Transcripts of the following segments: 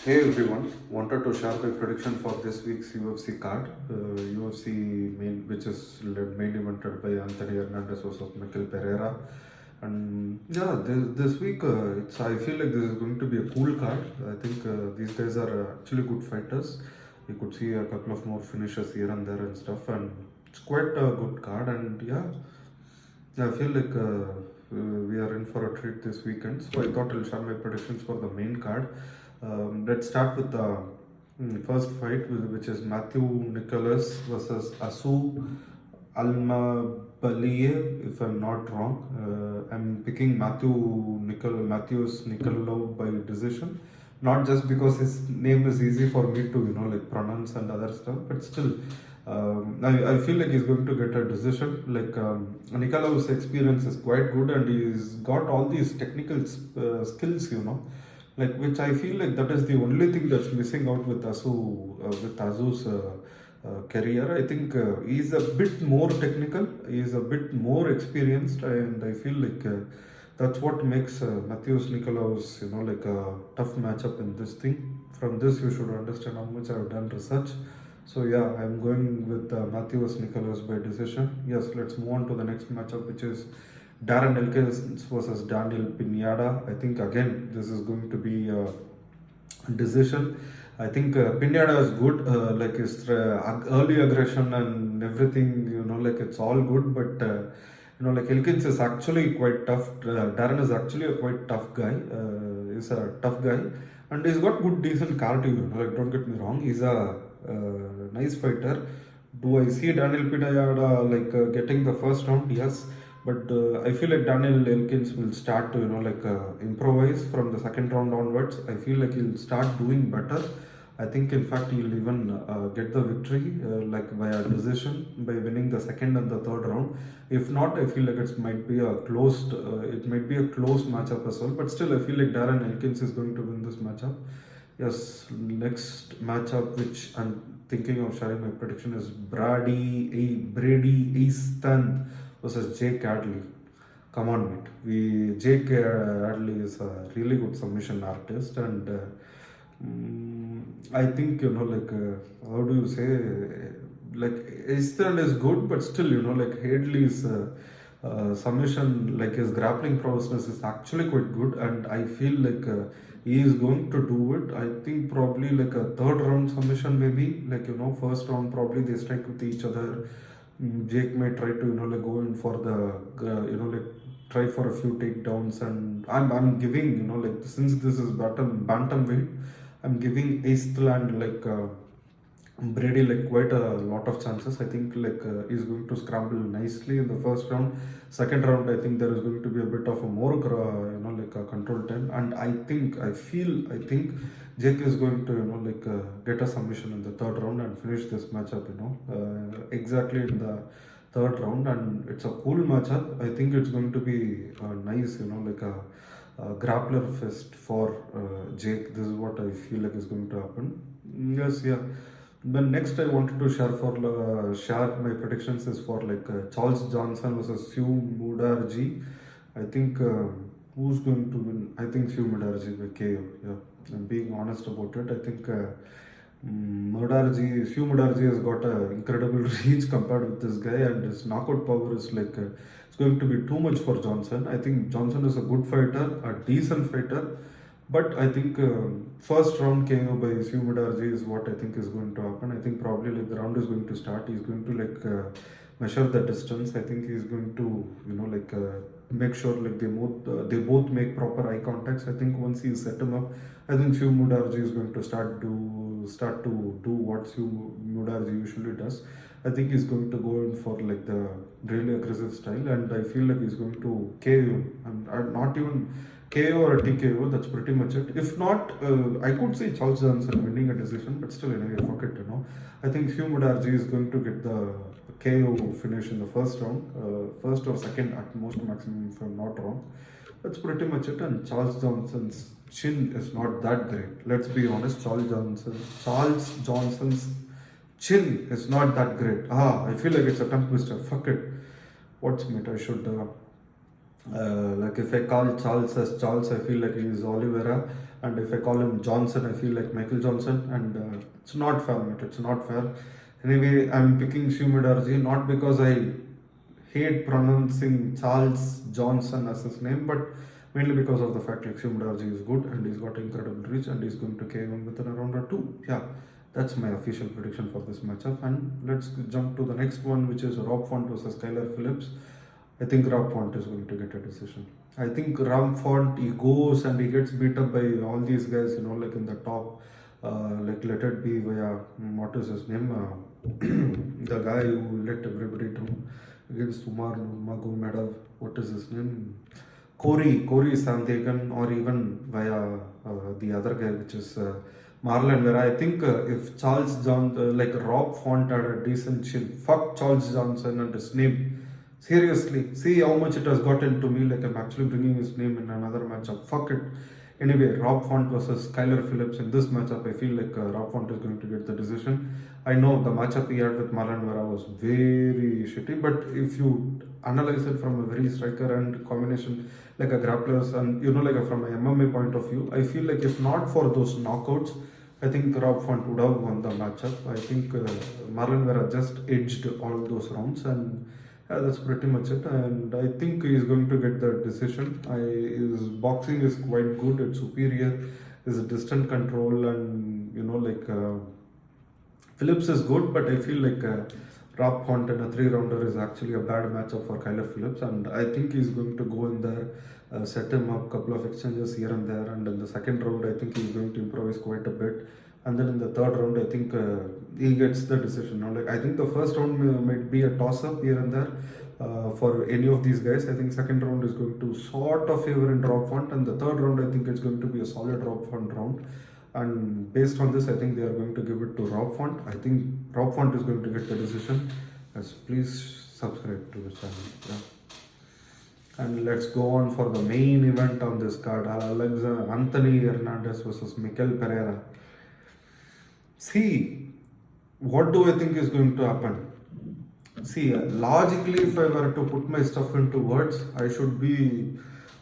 Hey everyone, wanted to share my prediction for this week's UFC card. UFC which is mainly evented by Anthony Hernandez versus Michel Pereira. And yeah, this week I feel like this is going to be a cool card. I think these guys are actually good fighters. You could see a couple of more finishes here and there and stuff, and it's quite a good card. And yeah, I feel like we are in for a treat this weekend. So I thought I'll share my predictions for the main card. Let's start with the first fight, which is Nicolas versus Asu Almabayev, if I'm not wrong. I'm picking Matheus Nicolau by decision. Not just because his name is easy for me to, pronounce and other stuff, but still, I feel like he's going to get a decision. Nicolau's experience is quite good, and he's got all these technical skills, which I feel like that is the only thing that's missing out with Asu's career. I think he's a bit more technical, he's a bit more experienced, and I feel like that's what makes Matheus Nicolau's a tough matchup in this thing. From this, you should understand how much I've done research. So yeah, I'm going with Matheus Nicolau's by decision. Yes, let's move on to the next matchup, which is Darren Elkins versus Daniel Pineda. I think again this is going to be a decision. I think Pineda is good, like his early aggression and everything, it's all good, but Elkins is actually quite tough. Darren is actually a quite tough guy. He's a tough guy, and he's got good, decent cardio. Don't get me wrong, he's a nice fighter. Do I see Daniel Pineda getting the first round? Yes. But I feel like Daniel Elkins will start to, improvise from the second round onwards. I feel like he'll start doing better. I think, in fact, he'll even get the victory, via decision, by winning the second and the third round. If not, I feel like it might be a closed matchup as well. But still, I feel like Darren Elkins is going to win this matchup. Yes, next matchup, which I'm thinking of sharing my prediction, is Brady Hiestand versus Jake Hadley. Come on, mate. Jake Hadley is a really good submission artist, and I think how do you say, Hiestand is good, but still Hadley's submission, his grappling prowess is actually quite good, and I feel like he is going to do it. I think probably like a third round submission, maybe first round probably they strike with each other. Jake may try to go in for the try for a few takedowns, and I'm giving since this is bantamweight, I'm giving Hiestand Brady quite a lot of chances. I think he's going to scramble nicely in the first round. Second round, I think there is going to be a bit of a more a control time, and I think Jake is going to get a submission in the third round and finish this matchup exactly in the third round, and it's a cool matchup. I think it's going to be nice a grappler fest for Jake. This is what I feel like is going to happen. Yes, yeah. Then next I wanted to share my predictions is for Charles Johnson versus Su Mudaerji. I think who's going to win? I think Su Mudaerji by KO. Yeah, I'm being honest about it. I think Su Mudaerji has got an incredible reach compared with this guy, and his knockout power is it's going to be too much for Johnson. I think Johnson is a good fighter, a decent fighter. But I think first round KO by Su Mudaerji is what I think is going to happen. I think probably the round is going to start. He's going to measure the distance. I think he's going to make sure they both make proper eye contacts. I think once he set him up, I think Su Mudaerji is going to start to do what Su Mudaerji usually does. I think he's going to go in for the really aggressive style, and I feel like he's going to KO and not even KO or a TKO, that's pretty much it. If not, I could see Charles Johnson winning a decision, but still, anyway, fuck it, I think Su Mudaerji is going to get the KO finish in the first round, first or second at most maximum, if I'm not wrong. That's pretty much it, and Charles Johnson's chin is not that great. Let's be honest, Charles Johnson's chin is not that great. I feel like it's a tongue twister. Fuck it. What's meat? I should... if I call Charles as Charles, I feel like he is Oliveira. and if I call him Johnson, I feel like Michael Johnson, and it's not fair, mate. It's not fair. Anyway, I'm picking Su Mudaerji not because I hate pronouncing Charles Johnson as his name, but mainly because of the fact like Su Mudaerji is good and he's got incredible reach and he's going to KO him within a round or two. Yeah, that's my official prediction for this matchup. And let's jump to the next one, which is Rob Font versus Skylar Phillips. I think Rob Font is going to get a decision. I think Rob Font, he goes and he gets beat up by all these guys, like in the top. Like let it be via, what is his name? The guy who let everybody down against Umar Nurmagomedov. What is his name? Corey Sandhagen, or even via the other guy, which is Marlon Vera. I think if like Rob Font had a decent chin, fuck Charles Johnson and his name. Seriously, see how much it has gotten to me. Like I'm actually bringing his name in another matchup. Fuck it. Anyway, Rob Font versus Skylar Phillips in this matchup, I feel like Rob Font is going to get the decision. I know the matchup he had with Marlon Vera was very shitty, but if you analyze it from a very striker and combination, like a grapplers and like from a MMA point of view, I feel like if not for those knockouts, I think Rob Font would have won the matchup. I think Marlon Vera just edged all those rounds, and that's pretty much it. And I think he is going to get the decision. His boxing is quite good. It's superior. His distant control and Phillips is good, but I feel like Rob Font in a 3-rounder is actually a bad matchup for Skylar Phillips, and I think he's going to go in there, set him up, couple of exchanges here and there, and in the second round I think he's going to improvise quite a bit, and then in the third round I think he gets the decision. I think the first round might be a toss-up here and there for any of these guys. I think second round is going to sort of favor in Rob Font, and the third round I think it's going to be a solid Rob Font round. And based on this, I think they are going to give it to Rob Font. I think Rob Font is going to get the decision. Please subscribe to the channel. Yeah. And let's go on for the main event on this card. Anthony Hernandez versus Michel Pereira. See, what do I think is going to happen? See, logically, if I were to put my stuff into words, I should be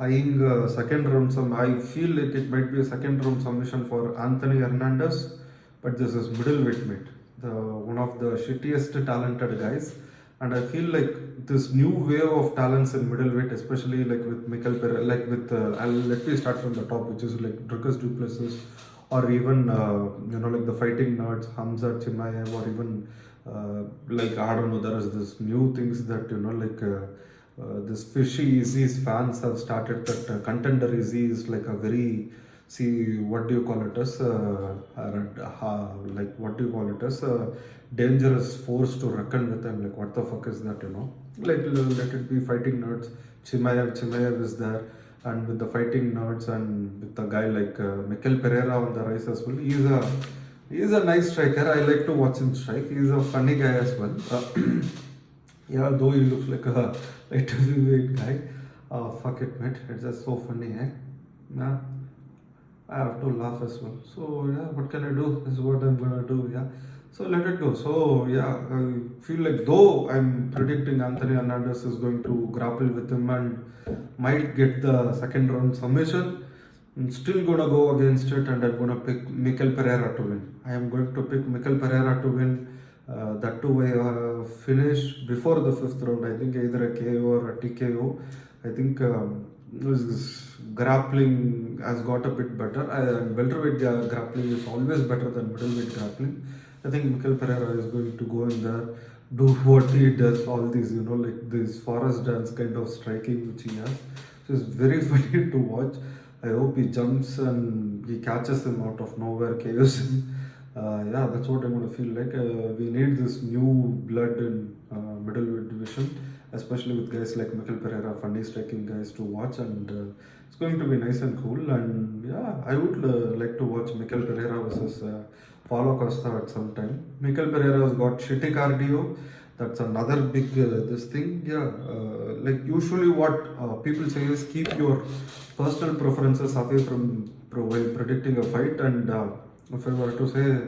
eyeing a second round I feel like it might be a second round submission for Anthony Hernandez, but this is middleweight, mate. One of the shittiest talented guys, and I feel like this new wave of talents in middleweight, especially like with Michel Pereira, like with let me start from the top, which is like Dricus Du Plessis, or even like the fighting nerds, Hamza Chimaev, or even like I don't know, there is this new things that this Fishy Izzy's fans have started that Contender Izzy is like a very, what do you call it as, dangerous force to reckon with. I'm like, what the fuck is that, Like, let it be fighting nerds. Chimaev is there, and with the fighting nerds and with a guy like Michel Pereira on the rise as well. He's a nice striker. I like to watch him strike. He's a funny guy as well. Yeah, though he looks like a light heavyweight guy. Fuck it, mate. It's just so funny, eh? Yeah. I have to laugh as well. So, yeah, what can I do? This is what I'm gonna do, yeah. So, let it go. So, yeah, I feel like though I'm predicting Anthony Hernandez is going to grapple with him and might get the second round submission, I'm still gonna go against it and I'm gonna pick Michel Pereira to win. I am going to pick Michel Pereira to win. That too, I finish before the fifth round. I think either a KO or a TKO. I think his grappling has got a bit better. Welterweight grappling is always better than middleweight grappling. I think Michel Pereira is going to go in there, do what he does, all these, like this forest dance kind of striking which he has. So it's very funny to watch. I hope he jumps and he catches him out of nowhere, KOs him. Yeah, that's what I'm going to feel like. We need this new blood in middleweight division, especially with guys like Michel Pereira, funny striking guys to watch, and it's going to be nice and cool. And yeah, I would like to watch Michel Pereira versus Paulo Costa at some time. Michel Pereira has got shitty cardio. That's another big this thing. Yeah, like usually what people say is keep your personal preferences away from while predicting a fight. And if I were to say,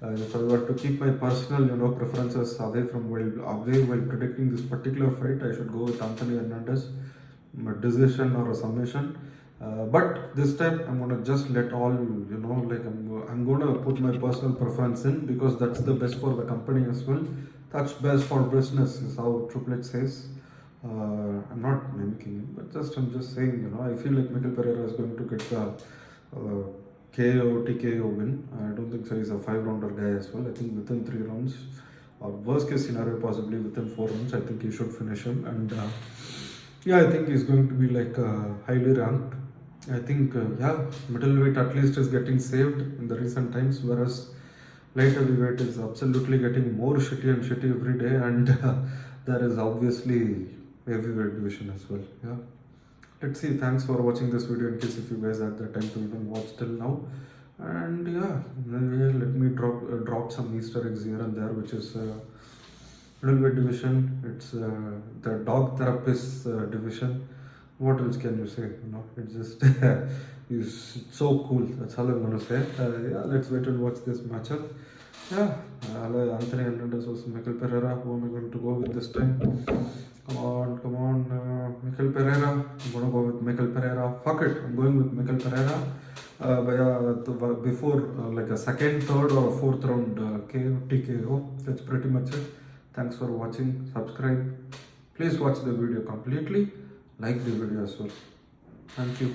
if I were to keep my personal preferences away while predicting this particular fight, I should go with Anthony Hernandez, a decision or a submission. But this time I'm gonna just let all I'm gonna put my personal preference in because that's the best for the company as well. That's best for business is how Triple H says. I'm not mimicking him, but I'm just saying, I feel like Michel Pereira is going to get the KO, TKO win. I don't think so. He's a 5-rounder guy as well. I think within 3 rounds, or worst case scenario, possibly within 4 rounds, I think he should finish him. And I think he's going to be like highly ranked. I think, middleweight at least is getting saved in the recent times, whereas light heavyweight is absolutely getting more shitty and shitty every day. And there is obviously heavyweight division as well. Yeah. Let's see. Thanks for watching this video in case if you guys had the time to even watch till now. And then let me drop some Easter eggs here and there, which is middleweight division. It's the dog therapist division. What else can you say? It's just it's so cool. That's all I'm gonna say. Let's wait and watch this matchup. Anthony Hernandez versus Michel Pereira. Who am I going to go with this time? Come on, Michel Pereira. I'm gonna go with Michel Pereira. Fuck it, I'm going with Michel Pereira. Before like a second, third, or fourth round KO, TKO. That's pretty much it. Thanks for watching. Subscribe. Please watch the video completely. Like the video as well. Thank you.